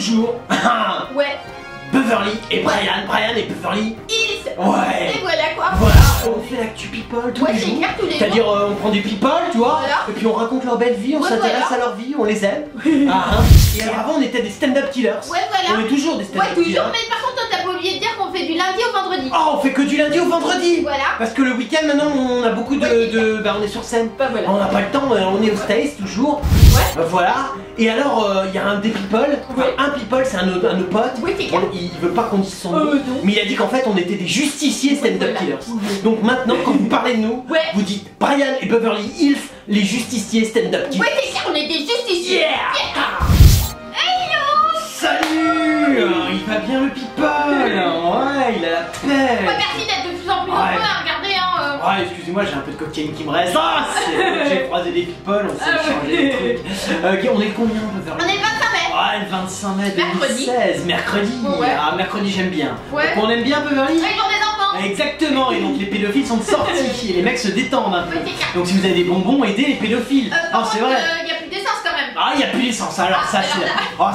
toujours Ouais. Beverly et Brian et Beverly Hills. Ouais. Et voilà quoi. Voilà, on fait l'actu people tous les jours. C'est-à-dire on prend des people, tu vois, voilà. Et puis on raconte leur belle vie, on s'intéresse à leur vie, on les aime. Et alors avant on était des stand-up killers. Ouais, voilà. On est toujours des stand-up killers. Toujours, mais par contre toi t'as pas oublié de dire qu'on fait du lundi au vendredi. Oh, on fait que du lundi au vendredi. Voilà. Parce que le week-end maintenant on a beaucoup de bah on est sur scène. Bah, voilà. On n'a pas le temps, on est au States toujours. Ouais. Voilà. Et alors il y a un des people, un people c'est un de nos potes. Il veut pas qu'on dise son nom. Mais il a dit qu'en fait on était des justiciers stand-up killers. Donc maintenant quand vous parlez de nous, vous dites Brian et Beverly Hills, les justiciers stand-up killers. Ouais, c'est clair, on est des justiciers. Hello. Salut. Il va bien le people. Ouais, il a la paix. Ouais, merci d'être de plus en plus nombreux à regarder Ouais, excusez-moi, j'ai un peu de cocaïne qui me reste. Ah, j'ai croisé des people, on s'est échangé des trucs. On est combien Beverly? On est le 25 mai. Ouais, le 25 mai 2016, mercredi. Ah, mercredi j'aime bien. Donc on aime bien Beverly? Ouais, pour des enfants. Exactement, et donc les pédophiles sont sortis et les mecs se détendent un peu. Donc si vous avez des bonbons, aidez les pédophiles. C'est vrai. Il n'y a plus d'essence quand même. Ah, il n'y a plus d'essence, alors ça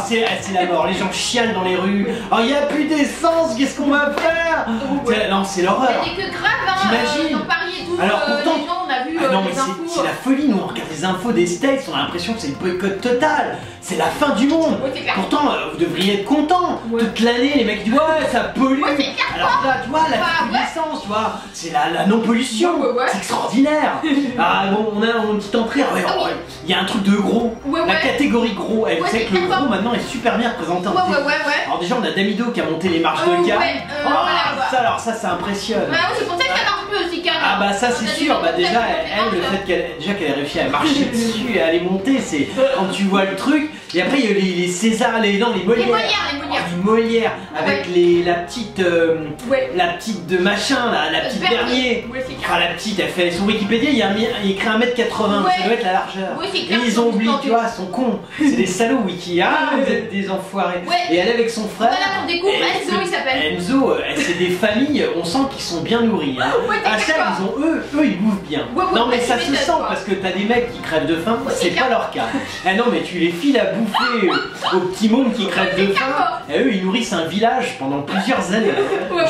c'est la mort, les gens chialent dans les rues. Oh, il n'y a plus d'essence, qu'est-ce qu'on va faire? Non, c'est l'horreur. C'est que grave, hein, t'imagines? dans Paris et tout, alors pourtant, les gens, on a vu non mais les infos. c'est la folie, nous on regarde les infos des States, on a l'impression que c'est le boycott total. C'est la fin du monde. Pourtant, vous devriez être contents. Toute l'année, les mecs disent ouais, ça pollue. Alors là, tu vois, la d'essence, tu vois, c'est la non-pollution. C'est extraordinaire. Ah bon, on a une petite entrée. Il y a un truc de gros. La catégorie gros. Vous savez que le gros maintenant est super bien représenté en télé. Alors déjà, on a Damido qui a monté les marches de gamme. Alors ça impressionne. C'est pour ça qu'elle marche plus aussi carrément. Ah bah ça c'est sûr. Bah déjà, le fait qu'elle ait réussi à marcher dessus et à les monter, c'est quand tu vois le truc. Et après il y a les César, les Molières. Les Molières avec la petite de machin là, la petite Bernier. La petite, elle fait son Wikipédia, il écrit 1m80, ça doit être la largeur. Et ils ont oublié, tu vois, sont cons. C'est des salauds Wiki. Ah, vous êtes des enfoirés. Et elle est avec son frère. Voilà qu'on découvre, Enzo il s'appelle. Enzo, c'est des familles, on sent qu'ils sont bien nourris. À chaque, eux ils bouffent bien. Non mais ça se sent parce que t'as des mecs qui crèvent de faim, c'est pas leur cas. Ah non mais tu les files à bouffer aux petits mômes qui crèvent de faim. Et eux ils nourrissent un village pendant plusieurs années.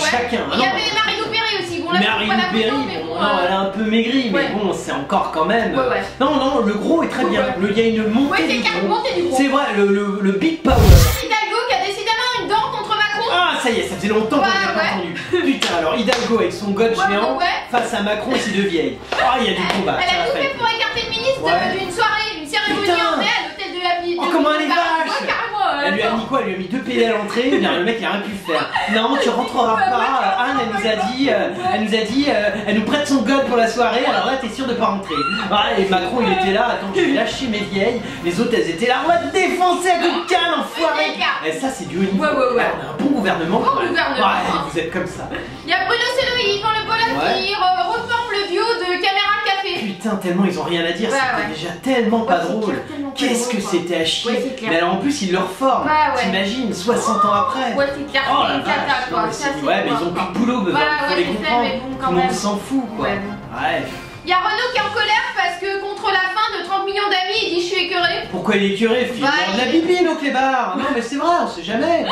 Chacun. Il y avait Marie-Lou Berry aussi. Marie-Lou Berry, elle a un peu maigri, mais bon c'est encore quand même. Non, le gros est très bien. Il y a une montée du gros. C'est vrai, le big power. Hidalgo qui a décidément une dent contre Macron. Ah ça y est, ça faisait longtemps qu'on n'avait pas entendu. Putain, alors Hidalgo avec son god géant face à Macron et ses deux vieilles. Ah, il y a du combat. Elle a tout fait pour écarter le ministre d'une soirée, d'une cérémonie en mai à l'hôtel de la ville. Oh, comment elle est vache! Elle lui a mis quoi? Elle lui a mis 2 PD à l'entrée, le mec il a rien pu faire. Non, tu rentreras pas. Anne, elle nous prête son god pour la soirée, alors là t'es sûr de pas rentrer. Et Macron il était là, attends, je vais lâcher mes vieilles. Les autres elles étaient là, on va te défoncer à coups de canne, enfoiré! Et ça c'est du haut niveau. On a un bon gouvernement. Vous êtes comme ça. Il y a Bruno Sello et Yvan Le Bolloc qui reforment le duo de Caméra Café. Putain, tellement ils ont rien à dire, c'était déjà tellement pas drôle. Qu'est-ce que c'était à chier. Mais alors en plus ils le reforment. T'imagines, 60 ans après. C'est clair, c'est une cata quoi. Ouais, mais ils ont plus de boulot, faut les comprendre. Tout le monde s'en fout quoi. Il y a Renaud qui est en colère parce que contre la fin de 30 millions d'amis, il dit je suis écœuré. Pourquoi il est écœuré, fille? De la bibine au clébard. Non mais c'est vrai, on sait jamais.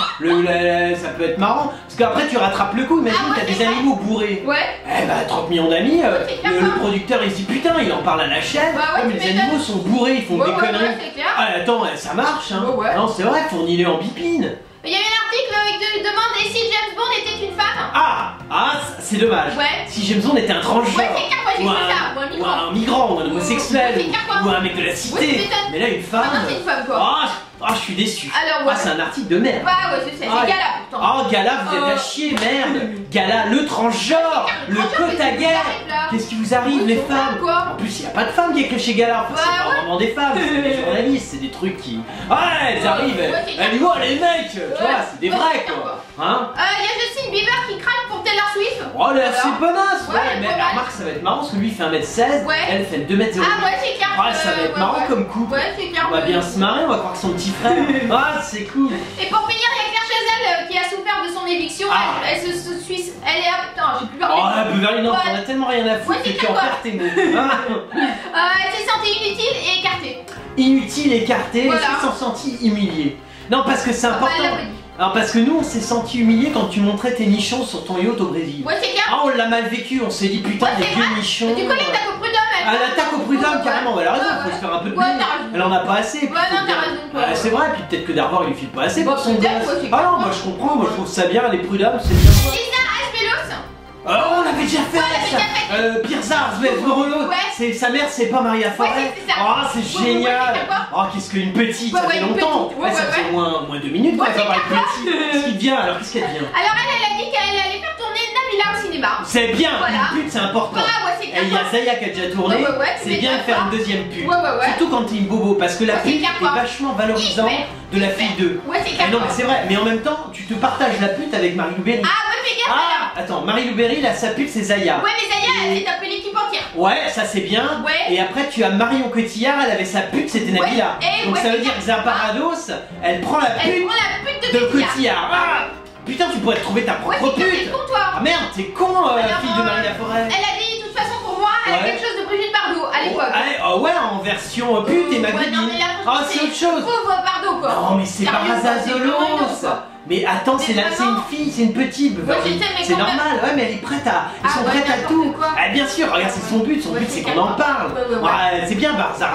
Ça peut être marrant. Parce qu'après tu rattrapes le coup, imagine t'as des animaux bourrés. Eh bah 30 millions d'amis, le producteur il se dit putain, il en parle à la chaîne. Mais les animaux sont bourrés, ils font des conneries. Attends, ça marche hein. Non c'est vrai, fournis-les en bipine. Il y a eu un article qui demande et si James Bond était une femme? C'est dommage. Si James Bond était un transgenre, ou un migrant, ou un homosexuel, ou un mec de la cité. Mais là une femme. C'est une femme quoi. Je suis déçu. C'est un article de merde. C'est Gala pourtant. Gala, vous êtes à chier, merde. Gala, le transgenre, le côte à guerre. Qu'est-ce qui vous arrive, les femmes? En plus, il n'y a pas de femmes qui écrivent chez Gala. C'est pas vraiment des femmes, c'est des journalistes, c'est des trucs qui. Elles arrivent, elles voient les mecs, tu vois, c'est des vrais quoi. Il y a Justin Bieber qui craque pour Taylor Swift. Oh là, c'est bonasse. Mais remarque, ça va être marrant parce que lui il fait 1m16, elle fait 2m08. C'est clair. Ça va être marrant comme couple. On va bien se marrer, on va croire que son petit frère. C'est cool. Et pour finir, il y a Claire Chazal qui a souffert de son éviction, elle se suisse. Elle est à. Putain, j'ai plus parlé. Oh, Beverly, non, t'en as tellement rien à foutre que tu en perds tes mots. Elle s'est sentie inutile et écartée. Inutile, écartée, elle s'est sentie humiliée. Non, parce que c'est important. Alors parce que nous on s'est senti humiliés quand tu montrais tes nichons sur ton yacht au Brésil. Ouais c'est clair. Ah on l'a mal vécu, on s'est dit putain des vieux nichons. Tu connais l'attaque au prud'homme elle. Ah l'attaque au prud'homme carrément, elle a raison, faut se faire un peu de bien. Elle en a pas assez. Ouais non t'as raison. C'est vrai, puis peut-être que d'abord il lui file pas assez pour son gosse. Ah non moi je comprends, moi je trouve ça bien, les prud'hommes c'est bien. Lisa Aspelos. Oh on l'avait déjà fait. Pirzars, c'est sa mère, c'est pas Maria Forêt. Oh c'est génial. Oh qu'est-ce qu'une petite, ça fait longtemps. Ça fait moins 2 minutes qu'on va parler de petite. Qu'est-ce qui devient alors, qu'est-ce qu'elle devient? Alors elle a dit qu'elle allait faire tourner Nabila au cinéma. C'est bien, une pute c'est important. Et il y a Zaya qui a déjà tourné, c'est bien de faire une deuxième pute. Surtout quand t'es une bobo, parce que la pute est vachement valorisante de la fille 2. Non mais c'est vrai, mais en même temps tu te partages la pute avec Marie-Lou Berry. Attends, Marie-Lou Berry, là, sa pute, c'est Zaya. Ouais, mais Zaya, elle s'est tapée l'équipe entière. Ouais, ça c'est bien. Et après, tu as Marion Cotillard, elle avait sa pute, c'était Nabila. Donc ça veut dire que Zaparados, elle prend la pute de Cotillard. Putain, tu pourrais te trouver ta propre pute. T'es con, toi. Ah merde, t'es con, fille de Marie Laforêt. Elle a dit, de toute façon, pour moi, elle a quelque chose de Brigitte Bardot à l'époque. Ouais, en version pute et Magdalene. Ah, c'est autre chose. Pauvre Bardot, quoi. Non, mais c'est Parazazolos. Mais attends, c'est une fille, c'est une petite. C'est normal, ouais, mais elle est prête à. Ils sont prêts à tout. Bien sûr, regarde, c'est son but c'est qu'on en parle. C'est bien, Barzar.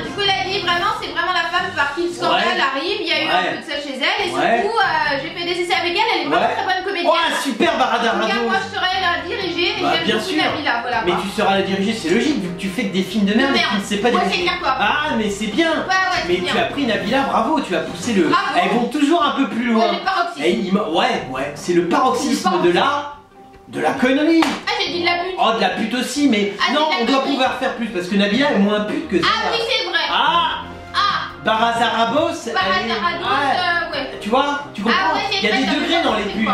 Du coup, la vie, vraiment, c'est vraiment la femme par qui le scandale arrive. Il y a eu un peu de ça chez elle. Et surtout, j'ai fait des essais avec elle, elle est vraiment très bonne comédienne. Ouais, super, Baradarados. Moi, je serais la diriger et j'aime beaucoup Nabila. Voilà. Mais tu seras la diriger, c'est logique, vu que tu fais que des films de merde et que tu ne sais pas diriger. Ah, mais c'est bien. Mais tu as pris Nabila, bravo, tu as poussé le. Elles vont toujours un peu plus loin. Ouais, c'est le paroxysme de la connerie. Ah, j'ai dit de la pute. Oh, de la pute aussi, mais non, on doit pouvoir faire plus parce que Nabila est moins pute que ça. Ah oui, c'est vrai. Barazarabos. Ouais. Tu vois, tu comprends? Il y a des degrés dans les putes.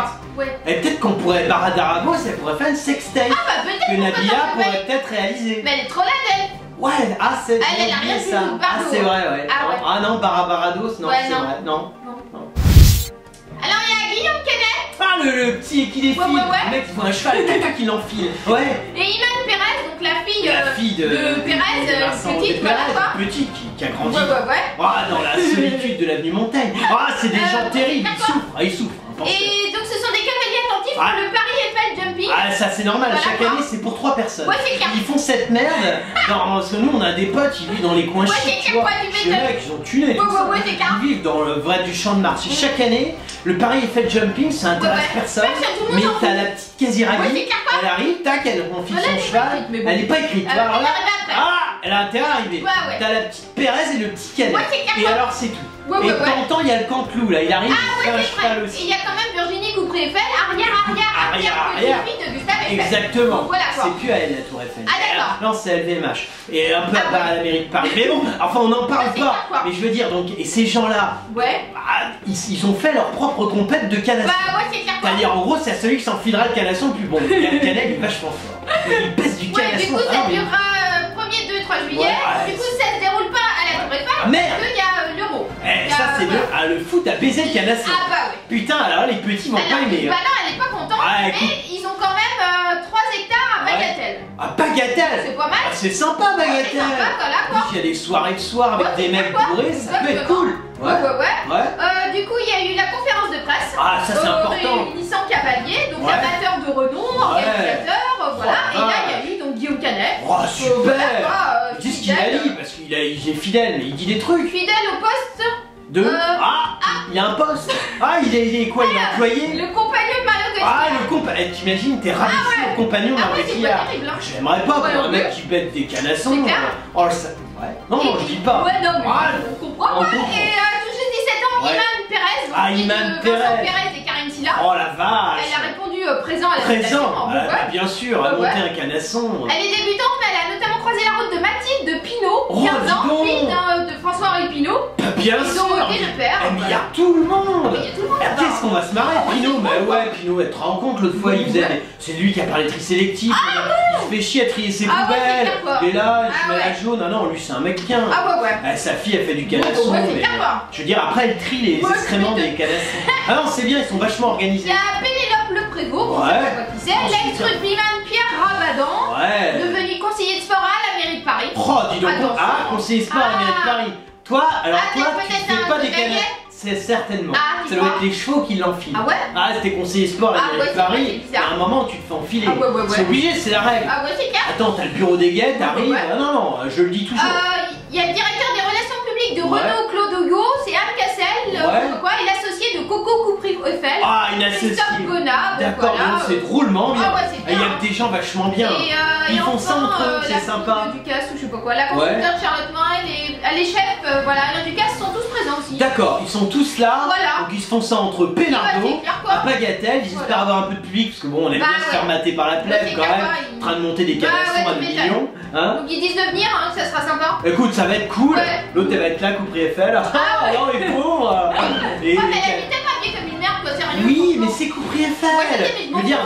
Et peut-être qu'on pourrait, Barazarabos, elle pourrait faire une sextape que Nabila pourrait peut-être réaliser. Mais elle est trop laide, elle. Ouais, c'est elle a rien ça. C'est vrai, ouais. Ah non, Barabarados, non, c'est vrai, non. Alors il y a Guillaume Canet. Le petit qui défile. Le mec qui voit un cheval et quelqu'un qui l'enfile. Et Iman Perez, donc la fille de Perez, petite, voilà quoi. Petite qui a grandi. Dans la solitude de l'avenue Montaigne. C'est des gens terribles, ils souffrent. Et donc ce sont des cavaliers attentifs pour le Paris Eiffel Jumping. Ça c'est normal, chaque année c'est pour 3 personnes. C'est clair. Ils font cette merde, parce que nous on a des potes, ils vivent dans les coins chics, tu vois. Les mecs ils ont tuné tout ça. Ils vivent dans le vrai du champ de Mars. Chaque année, le Paris Eiffel Jumping ça intéresse personne, mais t'as la petite Kaziragi, elle arrive, tac, elle confie son cheval, elle est pas écrite, tu vois. Elle a intérêt à arriver. T'as la petite Pérez et le petit Canet. Et alors c'est tout. Et de temps en temps il y a le Canteloup là, il arrive, il fait un cheval aussi. Il y a quand même Virginie Coupe-Eiffel, arrière de Gustave Eiffel. Exactement. C'est plus à elle la Tour Eiffel. Non, c'est LVMH. Et un peu à la mairie de Paris. Mais bon, enfin on n'en parle pas. Mais je veux dire, donc, et ces gens-là, ils ont fait leur propre compète de canasson. C'est-à-dire en gros, c'est celui qui s'enfilera le canasson le plus bon. Le Canet il est vachement fort. Il pèse du canasson. Du coup, ça durera 1er, 2, 3 juillet. Du coup, ça se déroule pas à la Tour Eiffel. Merde. Parce qu'il y a l'euro. Ça c'est le foot à baiser le canasson. Putain, alors les petits vont pas aimer. Bah non, elle est pas contente, mais ils ont quand même 3 hectares à Bagatelle. À Bagatelle? C'est pas mal. C'est sympa Bagatelle. C'est sympa, voilà quoi. Il y a des soirées de soir avec des mecs bourrés, ça peut être cool. Du coup, il y a eu la conférence de presse. Ça c'est important. Réunissant Cavalier, donc amateur de renom, organisateur, voilà. Et là, il y a eu donc Guillaume Canet. Super. Qu'est-ce qu'il a dit? Parce qu'il est fidèle, mais il dit des trucs. Fidèle au poste de... il y a un poste. Il est quoi? Il est employé? Le compagnon de Mario Cotillard. Le compagnon. T'imagines, t'es ravissé au compagnon de Mario Cotillard. J'aimerais pas pour un mec qui pète des canassons. Non, je dis pas. Non, mais on comprend. Et tout juste 17 ans, Iman Perez. Iman Perez et Karine Silla. Oh la vache. Elle a répondu présent à la invitation. Bien sûr, elle a monté un canasson. Elle est débutante, mais elle a notamment croisé la route de Mathilde Pinot, 15 ans, fille de François-Henri Pinot. Bien sûr. Ils ont voté le père. Mais il y a tout le monde. Qu'est-ce qu'on va se marrer? Pinot, Pinot, elle te rend compte, l'autre fois, il faisait. C'est lui qui a parlé de tri sélectif. Il se fait chier à trier ses poubelles. Et là, il se met la jaune. Non, lui, c'est un mec bien. Sa fille, elle fait du canasson. Je veux dire, après, elle trie les excréments des canassons. Ah non, c'est bien, ils sont vachement organisés. Il y a Pénélope Le Prévost, bon, ouais. qui c'est. L'ex-rugbyman Pierre Rabadan, ouais. devenu conseiller de sport à la mairie de Paris. Oh, dis donc, conseiller de sport à la mairie de Paris. Toi, alors toi, tu fais pas des canettes. C'est certainement. Ça doit être les chevaux qui l'enfilent. Ah ouais? Ah, c'était conseiller sport à la mairie de Paris. Il y a un moment, tu te fais enfiler. C'est obligé, c'est la règle. Ah ouais, c'est clair. Attends, t'as le bureau des guettes, t'arrives. Ah non, non, je le dis toujours. Il y a le directeur des relations publiques de Renault, Claude Hugo, c'est Anne Cassel, et l'associé de Coco Coupry-Eiffel. Ah, une associée. D'accord, donc c'est drôlement bien. Il y a des gens vachement bien. Ils font ça entre eux, c'est sympa. La Ducasse ou je sais pas quoi, la consultante Charlotte Morin, les chefs, voilà, la Ducasse sont tous présents aussi. D'accord, ils sont tous là. Donc ils se font ça entre Pénardo, à Bagatelle, ils espèrent avoir un peu de public parce que bon, on aime bien se faire mater par la plèbe quand même, en train de monter des canassons à 2 millions. Donc ils disent de venir, ça sera sympa. Écoute, ça va être cool. L'autre elle va être là, Coupry-Eiffel. Ah non, il est pauvre. Mais elle est tellement habillée comme une merde, quoi, sérieux. Oui, mais c'est Coupry-Eiffel. Je veux dire,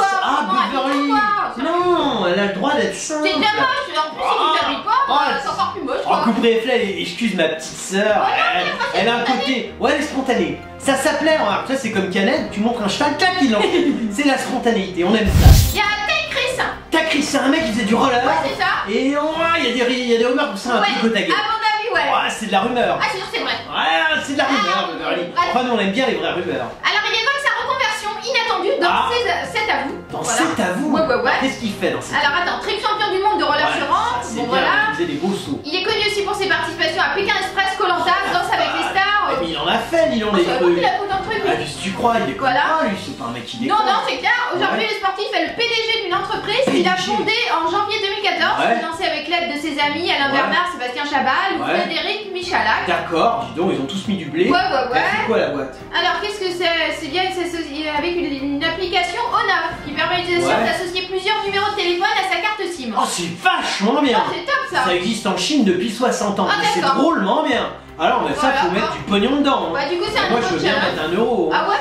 Beverly. Non, elle a le droit d'être simple. C'est bien moche, en plus si tu t'habilles pas, c'est encore plus moche. Oh, Coupry-Eiffel, excuse ma petite sœur, elle a un côté, elle est spontanée. Ça s'appelait, remarque, ça c'est comme Canette, tu montres un cheval, tac, il l'enfile. C'est la spontanéité, on aime ça. Il y a Chris. Chris, c'est un mec qui faisait du roller. Ouais, c'est ça. Et il y a des rumeurs pour ça, un peu côte à gueule. À mon avis, ouais. C'est de la rumeur. Ah, c'est sûr, c'est vrai. Ouais, c'est de la rumeur, Beverly. Enfin, nous on aime bien les vraies rumeurs. Alors, il évoque sa reconversion inattendue dans C'est à vous. Dans C'est à vous. Ouais. Qu'est-ce qu'il fait dans C'est à vous? Alors, attends, triple champion du monde de roller sur rampe. Bon, voilà. Il faisait des beaux sauts. Il est connu aussi pour ses participations à Pékin Express, Koh-Lanta, Danse avec les stars. Mais il en a fait, dis donc, des trucs. Il a fait dans le truc. Qu'est-ce que tu crois? Il est comme ça, lui, c'est pas un mec qui déconne. Non, c'est clair. Aujourd'hui, le sportif est le PDG d'une entreprise qu'il a fondée en janvier 2014, financée avec l'aide de ses amis Alain Bernard, Sébastien Chabal ou Frédéric Michalak. D'accord, dis donc, ils ont tous mis du blé. Ouais. C'est quoi la boîte? Alors, qu'est-ce que c'est? C'est bien avec une application ONAF qui permet à l'utilisateur d'associer plusieurs numéros de téléphone à sa carte SIM. Oh, c'est vachement bien. C'est top ça. Ça existe en Chine depuis 60 ans. C'est drôlement bien. Alors, mais ça, faut mettre du pognon dedans. Du coup, c'est un Moi, je veux bien mettre 1 euro. Ah ouais,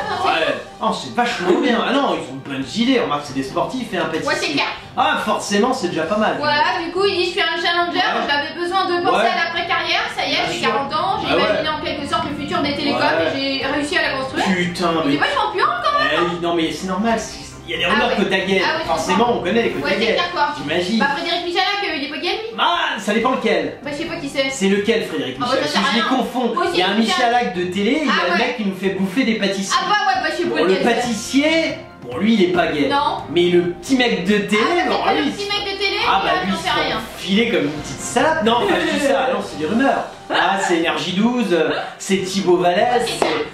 Oh, c'est vachement bien. Ah non, ils ont de bonnes idées. Remarque, c'est des sportifs et un pâtissier. Ouais, c'est clair. Ah, forcément, c'est déjà pas mal. Voilà, du coup, il dit je suis un challenger, j'avais besoin de penser à l'après-carrière. Ça y est, j'ai 40 ans, j'ai imaginé en quelque sorte le futur des télécoms et j'ai réussi à la construire. Putain, mais. Il est vachement puant quand même. Non, mais c'est normal. Il y a des rumeurs côte à gueule. Forcément, on connaît les côte à gueule. J'imagine. Frédéric Michalak, il est pas gay lui? Ah, ça dépend lequel. Je sais pas qui c'est. C'est lequel, Frédéric Michalak? Si je les confonds, il y a un Michalak de télé, il y a un mec qui nous fait bouffer des pâtissiers. Je sais pas le pâtissier, bon, lui il est pas gay. Non. Mais le petit mec de télé, le petit mec de télé, lui, il s'en filé comme une petite salade. Non, je dis ça, non, c'est des rumeurs. Ah, c'est Énergie 12, c'est Thibaut Vallès,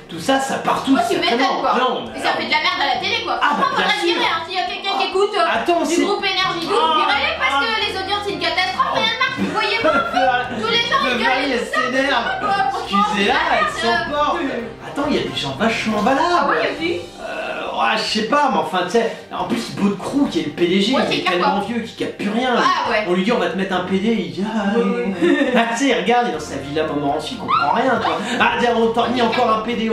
tout ça, ça part tout. Tu m'étonnes quoi. Mais ça fait de la merde à la télé quoi. Ah, bah, on va tirer, s'il y a quelqu'un qui écoute du groupe Énergie 12, virez-les parce que les audiences c'est une catastrophe, rien ne marche, vous voyez pas. Tous les gens ils gueulent et tout ça. Excusez-la, elle s'emporte. Attends, il y a des gens vachement valables. Ah ouais, il y a je sais pas, mais enfin, tu sais, en plus, Beau Crew qui est le PDG, il est tellement vieux qu'il capte plus rien. On lui dit, on va te mettre un PD, il dit, tu sais, il regarde, il est dans sa villa Montmorency, il comprend rien, toi. Ah, on t'a mis encore un PD,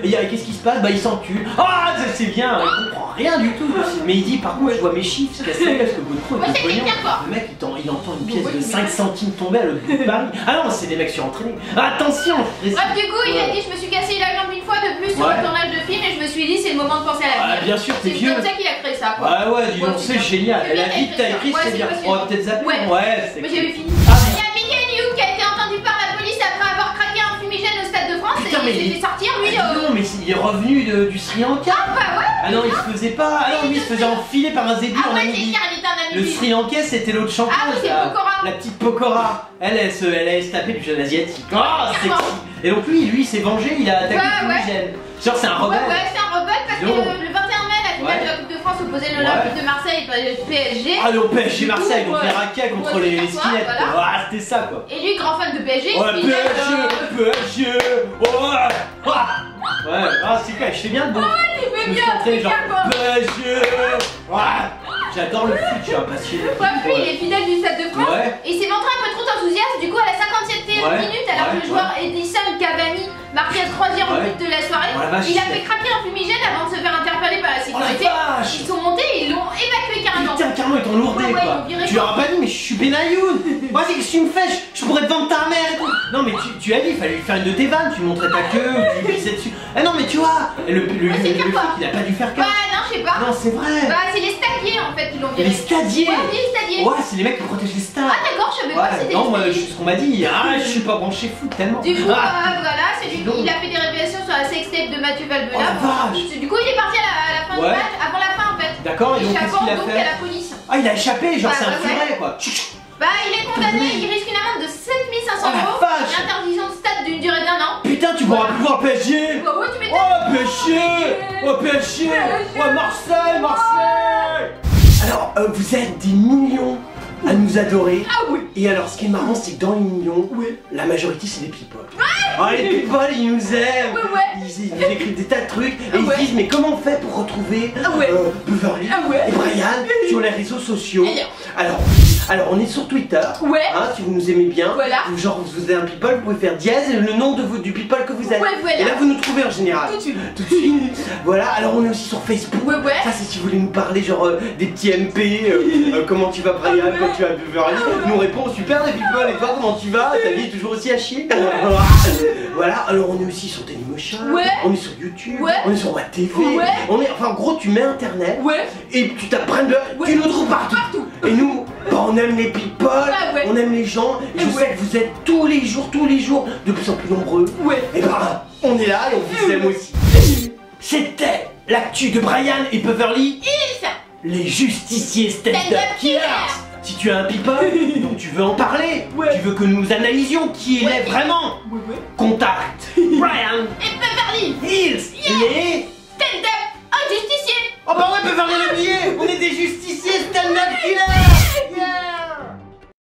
et qu'est-ce qui se passe? Bah, il s'encule. Ah, c'est bien, il comprend rien du tout. Mais il dit, par contre, je vois mes chiffres, c'est cassé, parce que Beau Crew est pognon. Le mec, il entend une pièce de 5 centimes tomber à l'autre bout de Paris. Ah non, c'est des mecs surentraînés. Attention! Bref, du coup, il a dit, je me suis cassé la jambe une fois de plus sur le tournage de film, et je me suis dit, c'est le moment de penser à l'avenir. Bien sûr, t'es vieux. C'est comme ça qu'il a créé ça, quoi. Dis donc, c'est génial. Elle a vite, t'as écrit, c'est bien. On va peut-être zapper. C'est mais j'avais fini. Il y a Michael Youn qui a été entendu par la police après avoir craqué un fumigène au Stade de France et il s'est fait sortir, lui. Non, mais il est revenu du Sri Lanka. Ah non, il se faisait pas. Ah non, lui, il se faisait enfiler par un zébu en Namibie. Le Sri Lankais, c'était l'autre championne. La petite Pokora. Elle a tapé du jeune asiatique. Oh, sexy. Et donc lui, il s'est vengé, il a attaqué le fumigène. Genre, c'est un rebelle. C'est un rebelle parce que le 21 mai, la finale de la Coupe de France opposait l'Olympique de Marseille et le PSG. Ah, le PSG Marseille, donc les raquets contre les skinettes. C'était ça quoi. Et lui, grand fan de PSG. PSG. C'est quoi, je fais bien le bon. Il fait bien, genre PSG. J'adore le foot, je suis un passionné. Bref, lui, il est fidèle du Stade de France. Et il s'est montré un peu trop enthousiaste. Du coup, à la 57e minute, alors que le joueur Edison Cavani marqué à 3e minute de la soirée. Il a fait craquer un fumigène avant de se faire interpeller par la sécurité. Ils sont montés et ils l'ont évacué carrément. Putain, carrément, ils t'ont lourdé quoi. Tu leur as pas dit, mais je suis Benayoun. Moi, c'est que si tu me fais, je pourrais te vendre ta mère et tout. Non, mais tu as dit, il fallait lui faire une de tes vannes. Tu montrais ta queue, tu lui pissais dessus. Ah non, mais tu vois, le flic, il a pas dû faire cas. Bah, non, je sais pas. Non, c'est vrai. Bah, c'est les stadiers en fait qui l'ont viré. Les stadiers? Ouais, les stadiers. Ouais, c'est les mecs qui protègent les stades. Ah, d'accord, je savais pas que c'était non, moi, c'est ce qu'on m'a dit. Ah, je suis pas branché foot tellement. Du coup, voilà, c'est lui qui a fait des révélations sur la sextape de Mathieu Valbuena. Du coup, il est parti à la fin du match, avant la fin en fait. D'accord, et donc qu'est-ce qu'il a fait? à la police. Ah, il a échappé, genre c'est un furet quoi. Bah, il est condamné, il risque une amende de 7500 € et interdiction de stade d'une durée d'1 an. Putain, tu pourras plus voir PSG. Bah ouais, tu m'étonnes. Oh, PSG. Oh, PSG. Oh, Marseille. Alors, vous êtes des millions à nous adorer. Ah oui. Et alors, ce qui est marrant, c'est que dans les millions, la majorité, c'est des people. Ah, les people, ils nous aiment. Ils nous écrivent des tas de trucs et ils se disent, mais comment on fait pour retrouver Beverly et Brian sur les réseaux sociaux? Alors, on est sur Twitter. Hein, si vous nous aimez bien, genre vous êtes un people, vous pouvez faire dièse et le nom du people que vous êtes. Et là, vous nous trouvez en général. Tout de suite. Voilà. Alors, on est aussi sur Facebook. Ça, c'est si vous voulez nous parler, genre des petits MP. Comment tu vas, Brian? Quand tu vas Beverly? Nous répond super les people. Et toi, comment tu vas? Ta vie est toujours aussi à chier? Voilà. Alors, on est aussi sur Dailymotion. On est sur YouTube. On est sur ma TV. On est, enfin, en gros, tu mets internet. Et tu t'apprends tu nous trouves partout. Et nous, on aime les people, on aime les gens, et je sais que vous êtes tous les jours, de plus en plus nombreux. Et ben, on est là et on vous aime aussi. C'était l'actu de Brian et Beverly Hills, les justiciers stand-up killers. Si tu es un people, donc tu veux en parler, tu veux que nous analysions qui il est vraiment, contacte Brian et Beverly Hills, les stand-up justiciers. Oh bah ouais, Beverly l'a oublié, on est des justiciers stand-up killers.